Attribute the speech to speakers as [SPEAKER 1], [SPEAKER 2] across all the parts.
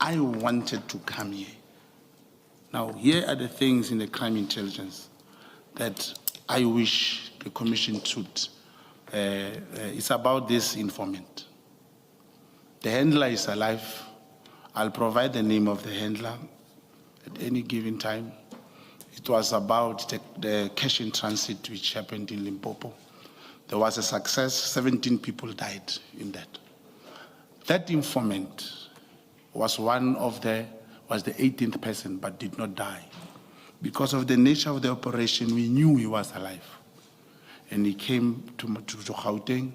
[SPEAKER 1] I wanted to come here. Now, here are the things in the crime intelligence that I wish the commission should. It's about this informant. The handler is alive. I'll provide the name of the handler at any given time. It was about the cash in transit which happened in Limpopo. There was a success, 17 people died in that. That informant was the 18th person, but did not die. Because of the nature of the operation, we knew he was alive. And he came to Gauteng.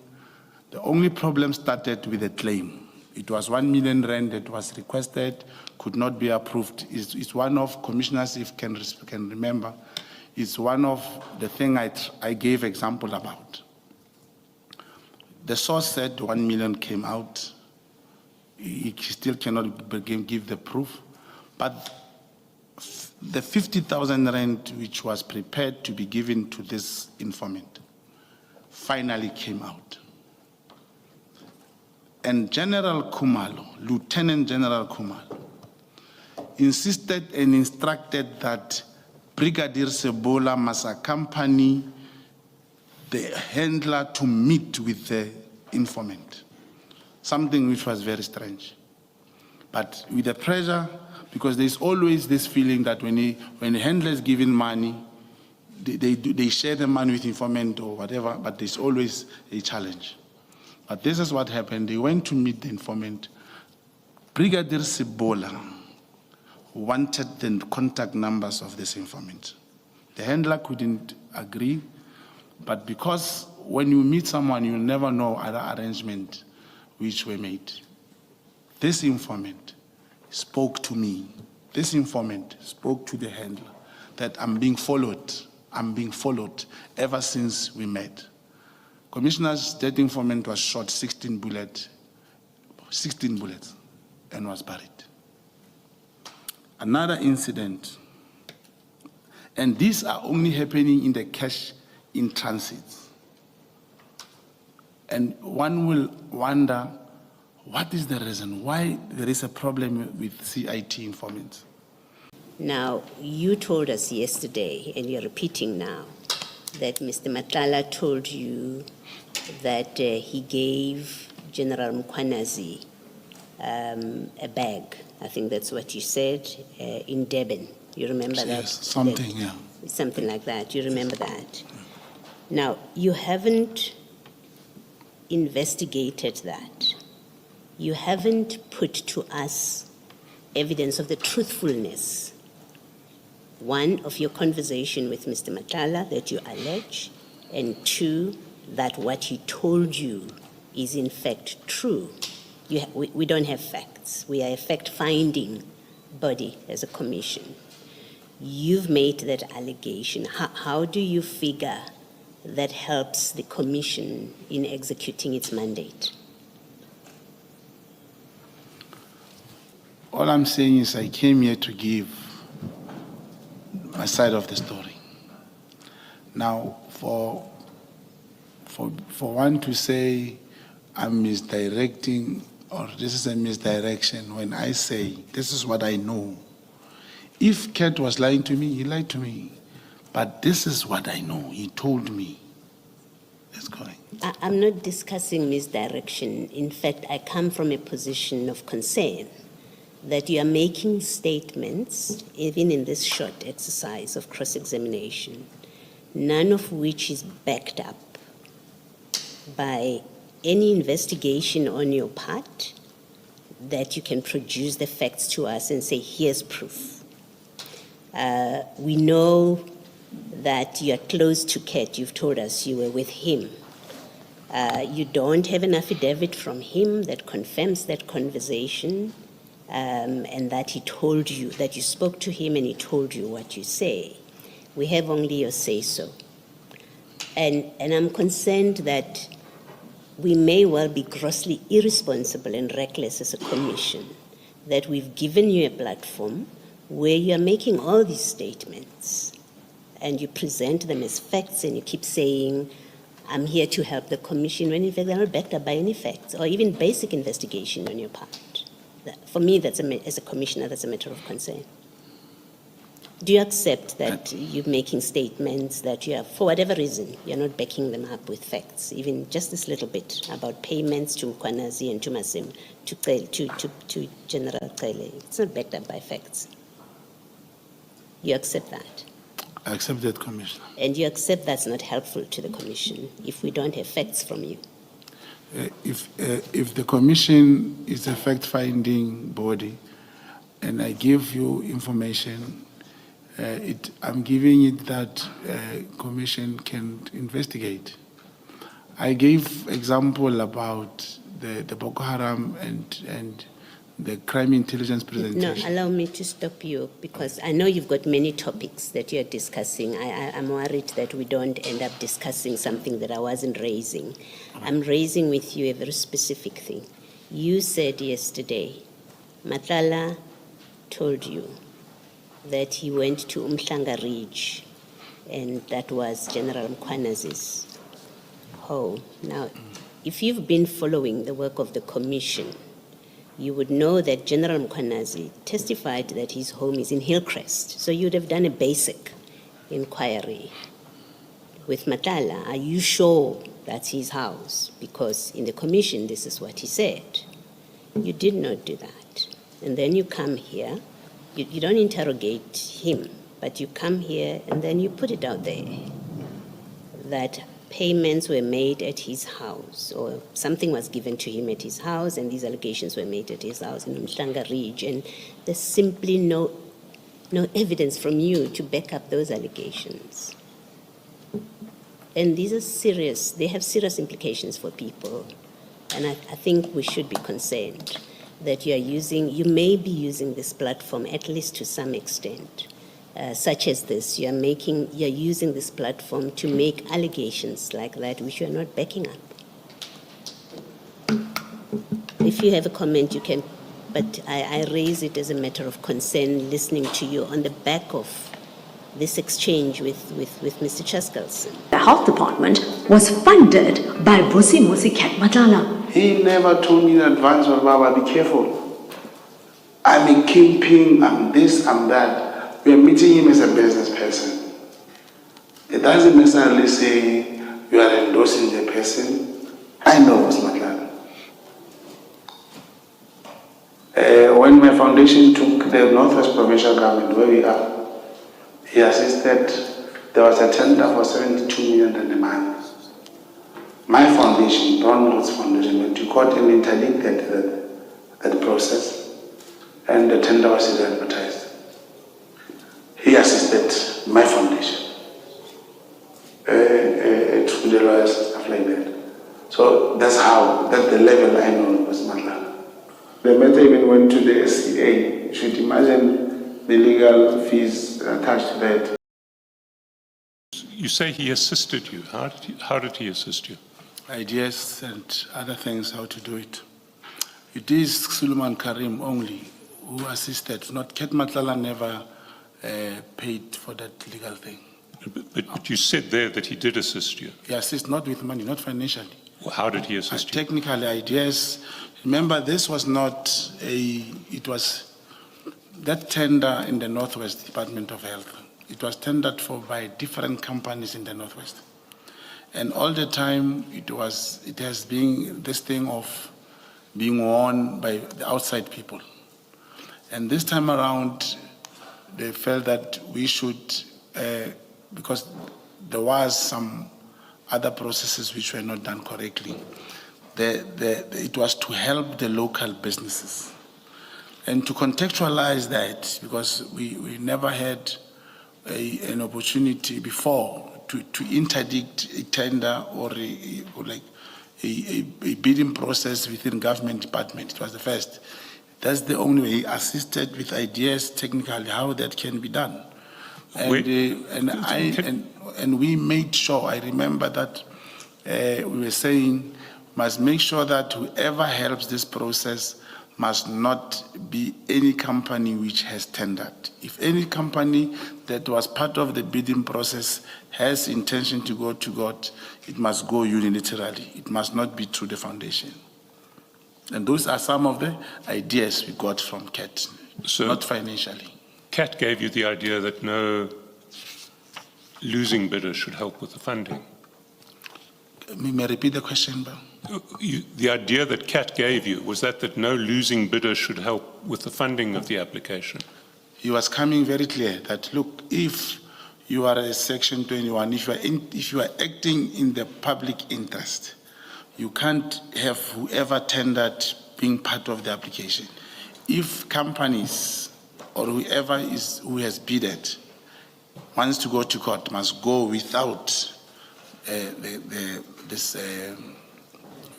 [SPEAKER 1] The only problem started with a claim. It was 1 million rand that was requested, could not be approved. It's one of, commissioners, if can remember, it's one of the things I gave example about. The source said 1 million came out. He still cannot give the proof. But the 50,000 rand which was prepared to be given to this informant finally came out. And General Kumalo, Lieutenant General Kumalo, insisted and instructed that Brigadier Sebola must accompany the handler to meet with the informant, something which was very strange. But with the pressure, because there's always this feeling that when the handler is given money, they share the money with informant or whatever, but there's always a challenge. But this is what happened. They went to meet the informant. Brigadier Sebola wanted the contact numbers of this informant. The handler couldn't agree, but because when you meet someone, you never know other arrangements which were made. This informant spoke to me. This informant spoke to the handler that I'm being followed. I'm being followed ever since we met. Commissioner's dead informant was shot 16 bullets and was buried. Another incident, and these are only happening in the cash in transit. And one will wonder, what is the reason why there is a problem with CIT informants?
[SPEAKER 2] Now, you told us yesterday, and you're repeating now, that Mr. Matala told you that he gave General Mkwanazi a bag. I think that's what you said, in Durban. You remember that?
[SPEAKER 1] Yes, something, yeah.
[SPEAKER 2] Something like that. You remember that? Now, you haven't investigated that. You haven't put to us evidence of the truthfulness, one, of your conversation with Mr. Matala that you allege, and two, that what he told you is in fact true. We don't have facts. We are a fact-finding body as a commission. You've made that allegation. How do you figure that helps the commission in executing its mandate?
[SPEAKER 1] All I'm saying is I came here to give my side of the story. Now, for one to say I'm misdirecting or this is a misdirection, when I say this is what I know. If Kent was lying to me, he lied to me. But this is what I know. He told me. That's correct.
[SPEAKER 2] I'm not discussing misdirection. In fact, I come from a position of concern that you are making statements, even in this short exercise of cross-examination, none of which is backed up by any investigation on your part that you can produce the facts to us and say, here's proof. We know that you are close to Ket. You've told us you were with him. You don't have an affidavit from him that confirms that conversation, and that he told you, that you spoke to him and he told you what you say. We have only your say-so. And I'm concerned that we may well be grossly irresponsible and reckless as a commission, that we've given you a platform where you're making all these statements and you present them as facts and you keep saying, I'm here to help the commission, when in fact they're not backed up by any facts or even basic investigation on your part. For me, as a commissioner, that's a matter of concern. Do you accept that you're making statements that you are, for whatever reason, you're not backing them up with facts, even just this little bit about payments to Mkwanazi and to Masim, to General Kele? It's not backed up by facts. You accept that?
[SPEAKER 1] I accept that, Commissioner.
[SPEAKER 2] And you accept that's not helpful to the Commission if we don't have facts from you?
[SPEAKER 1] If the Commission is a fact-finding body and I give you information, I'm giving it that Commission can investigate. I gave example about the Boko Haram and the crime intelligence presentation.
[SPEAKER 2] No, allow me to stop you because I know you've got many topics that you're discussing. I'm worried that we don't end up discussing something that I wasn't raising. I'm raising with you a very specific thing. You said yesterday, Matlala told you that he went to Umhlanga Ridge and that was General Mkwanazi's home. Now, if you've been following the work of the Commission, you would know that General Mkwanazi testified that his home is in Hillcrest. So you'd have done a basic inquiry. With Matala, are you sure that's his house? Because in the Commission, this is what he said. You did not do that. And then you come here, you don't interrogate him, but you come here and then you put it out there that payments were made at his house, or something was given to him at his house, and these allegations were made at his house in Umhlanga Ridge, and there's simply no evidence from you to back up those allegations. And these are serious, they have serious implications for people, and I think we should be concerned that you may be using this platform, at least to some extent, such as this. You're using this platform to make allegations like that which you're not backing up. If you have a comment, you can, but I raise it as a matter of concern listening to you on the back of this exchange with Mr. Chaskalson.
[SPEAKER 3] The health department was funded by Vusi Cat Matala.
[SPEAKER 1] He never told me in advance, oh, Baba, be careful. I'm a kingpin, I'm this, I'm that. We are meeting him as a business person. It doesn't necessarily say you are endorsing the person. I know what's not that. When my foundation took the Northwest Provincial Government, where we are, he assisted. There was a tender for 72 million and a month. My foundation, Brown Roots Foundation, went to court and interdicted that process, and the tender was advertised. He assisted my foundation to the lawyers and stuff like that. So that's the level I know was Matla. The matter even went to the SCA. You should imagine the legal fees attached to that.
[SPEAKER 4] You say he assisted you. How did he assist you?
[SPEAKER 1] Ideas and other things, how to do it. It is Suleiman Karim only who assisted, not Ket Matlala never paid for that legal thing.
[SPEAKER 4] But you said there that he did assist you.
[SPEAKER 1] He assisted not with money, not financially.
[SPEAKER 4] Well, how did he assist you?
[SPEAKER 1] Technically, ideas. Remember, this was not it was that tender in the Northwest Department of Health. It was tendered for by different companies in the Northwest. And all the time, it has been this thing of being won by the outside people. And this time around, they felt that we should, because there was some other processes which were not done correctly. It was to help the local businesses. And to contextualize that, because we never had an opportunity before to interdict a tender or a bidding process within government department. It was the first. That's the only way. He assisted with ideas technically how that can be done. And we made sure, I remember that we were saying, must make sure that whoever helps this process must not be any company which has tendered. If any company that was part of the bidding process has intention to go to God, it must go unilaterally. It must not be through the foundation. And those are some of the ideas we got from CAT,
[SPEAKER 4] So-
[SPEAKER 1] not financially.
[SPEAKER 4] CAT gave you the idea that no losing bidder should help with the funding.
[SPEAKER 1] May I repeat the question, Bill?
[SPEAKER 4] The idea that CAT gave you was that no losing bidder should help with the funding of the application.
[SPEAKER 1] He was coming very clear that, look, if you are a Section 21, if you are acting in the public interest, you can't have whoever tendered being part of the application. If companies or whoever who has bidded wants to go to court, must go without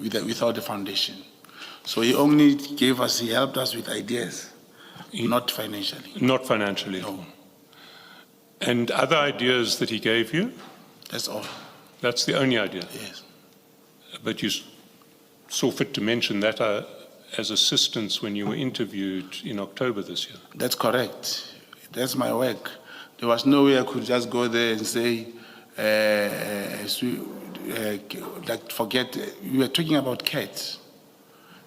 [SPEAKER 1] without the foundation. So he only he helped us with ideas, not financially.
[SPEAKER 4] Not financially.
[SPEAKER 1] No.
[SPEAKER 4] And other ideas that he gave you?
[SPEAKER 1] That's all.
[SPEAKER 4] That's the only idea?
[SPEAKER 1] Yes.
[SPEAKER 4] But you saw fit to mention that as assistance when you were interviewed in October this year.
[SPEAKER 1] That's correct. That's my work. There was no way I could just go there and say, forget, we were talking about CAT.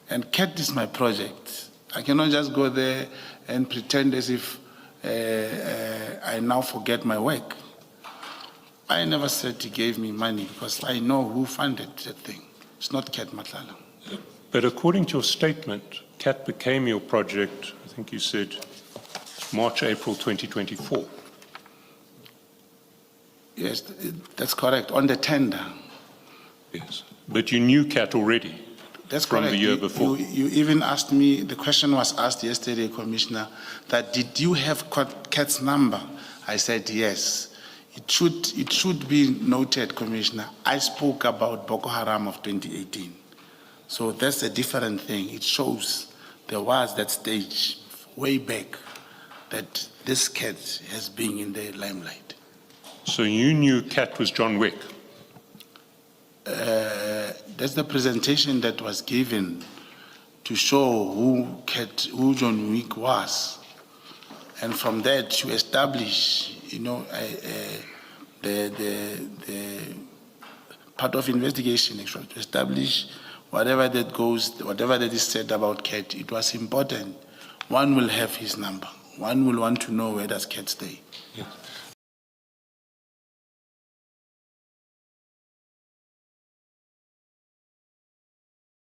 [SPEAKER 1] And CAT is my project. I cannot just go there and pretend as if I now forget my work. I never said he gave me money because I know who funded that thing. It's not CAT Matlala.
[SPEAKER 4] But according to your statement, CAT became your project, I think you said, March, April 2024.
[SPEAKER 1] Yes, that's correct, on the tender.
[SPEAKER 4] Yes. But you knew CAT already.
[SPEAKER 1] That's
[SPEAKER 4] from
[SPEAKER 1] correct.
[SPEAKER 4] the year before.
[SPEAKER 1] You even asked me, the question was asked yesterday, Commissioner, that did you have CAT's number? I said yes. It should be noted, Commissioner, I spoke about Boko Haram of 2018. So that's a different thing. It shows there was that stage way back that this CAT has been in the limelight.
[SPEAKER 4] So you knew CAT was John Wick?
[SPEAKER 1] That's the presentation that was given to show who John Wick was. And from that to establish, the part of investigation, actually, to establish whatever that is said about CAT, it was important. One will have his number. One will want to know where does CAT stay.
[SPEAKER 4] Yes.